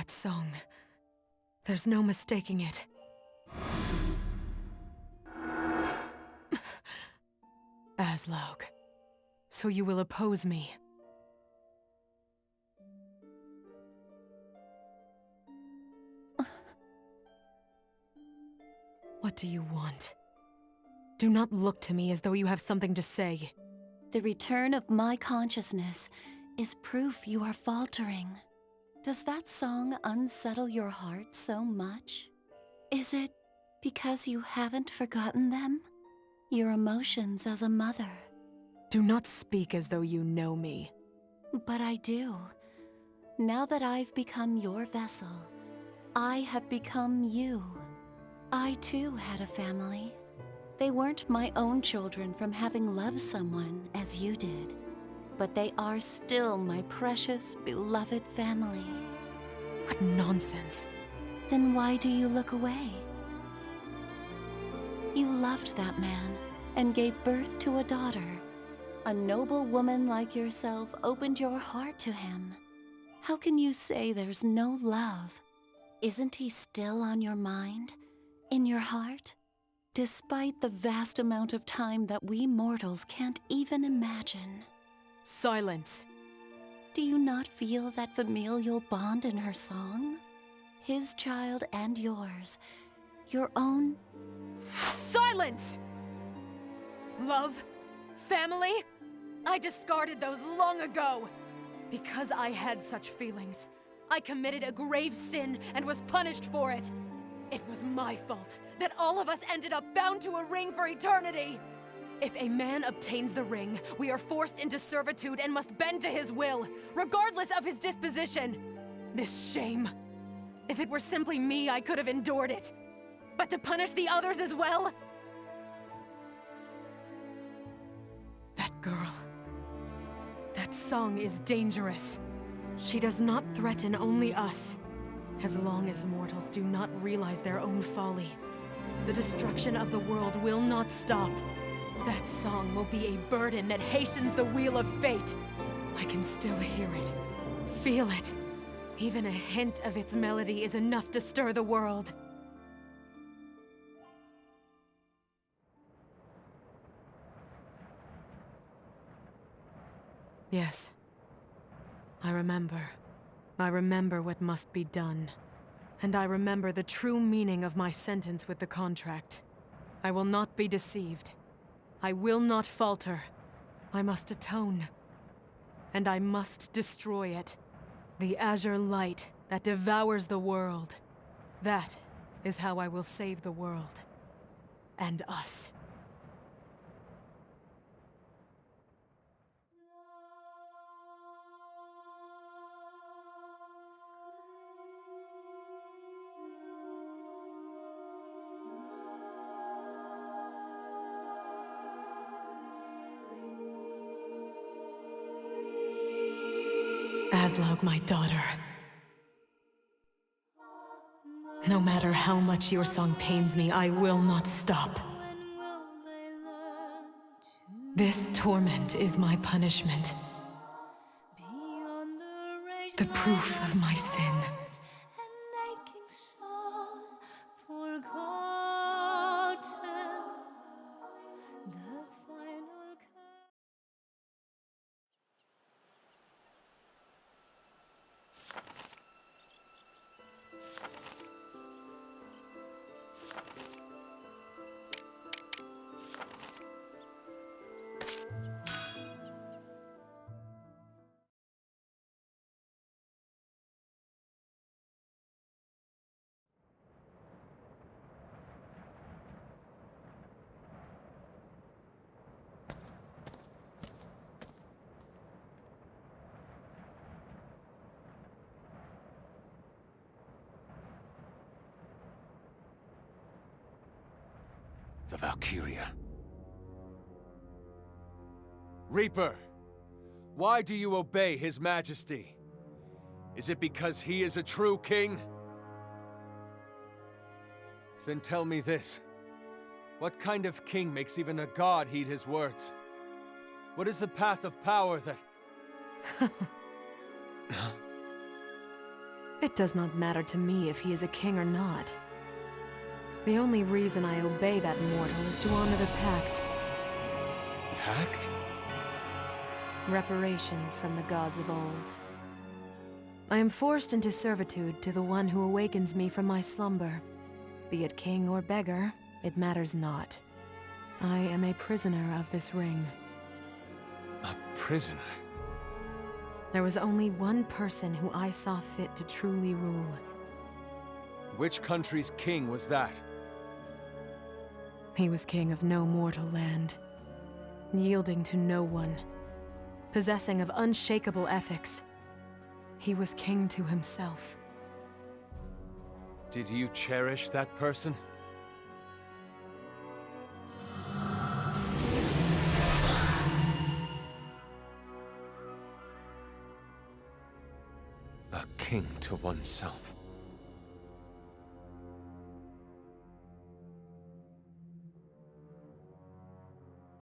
that song. There's no mistaking it. Aslaug, so you will oppose me. What do you want? Do not look to me as though you have something to say. The return of my consciousness is proof you are faltering. Does that song unsettle your heart so much? Is it because you haven't forgotten them? Your emotions as a mother? Do not speak as though you know me. But I do. Now that I've become your vessel, I have become you. I too had a family. They weren't my own children from having loved someone as you did, but they are still my precious, beloved family. What nonsense. Then why do you look away? You loved that man and gave birth to a daughter. A noble woman like yourself opened your heart to him. How can you say there's no love? Isn't he still on your mind? In your heart? Despite the vast amount of time that we mortals can't even imagine. Silence. Do you not feel that familial bond in her song? His child and yours. Your own... Silence! Love? Family? I discarded those long ago. Because I had such feelings, I committed a grave sin and was punished for it. It was my fault that all of us ended up bound to a ring for eternity. If a man obtains the ring, we are forced into servitude and must bend to his will, regardless of his disposition. This shame. If it were simply me, I could have endured it. But to punish the others as well? That girl. That song is dangerous. She does not threaten only us. As long as mortals do not realize their own folly, the destruction of the world will not stop. That song will be a burden that hastens the wheel of fate. I can still hear it, feel it. Even a hint of its melody is enough to stir the world. Yes. I remember. I remember what must be done. And I remember the true meaning of my sentence with the contract. I will not be deceived. I will not falter. I must atone. And I must destroy it. The azure light that devours the world. That is how I will save the world. And us. Aslaug, my daughter. No matter how much your song pains me, I will not stop. This torment is my punishment. The proof of my sin. The Valkyria. Reaper, why do you obey His Majesty? Is it because he is a true king? Then tell me this. What kind of king makes even a god heed his words? What is the path of power that... It does not matter to me if he is a king or not. The only reason I obey that mortal is to honor the pact. Pact? Reparations from the gods of old. I am forced into servitude to the one who awakens me from my slumber. Be it king or beggar, it matters not. I am a prisoner of this ring. A prisoner? There was only one person who I saw fit to truly rule. Which country's king was that? He was king of no mortal land, yielding to no one, possessing of unshakable ethics. He was king to himself. Did you cherish that person? A king to oneself.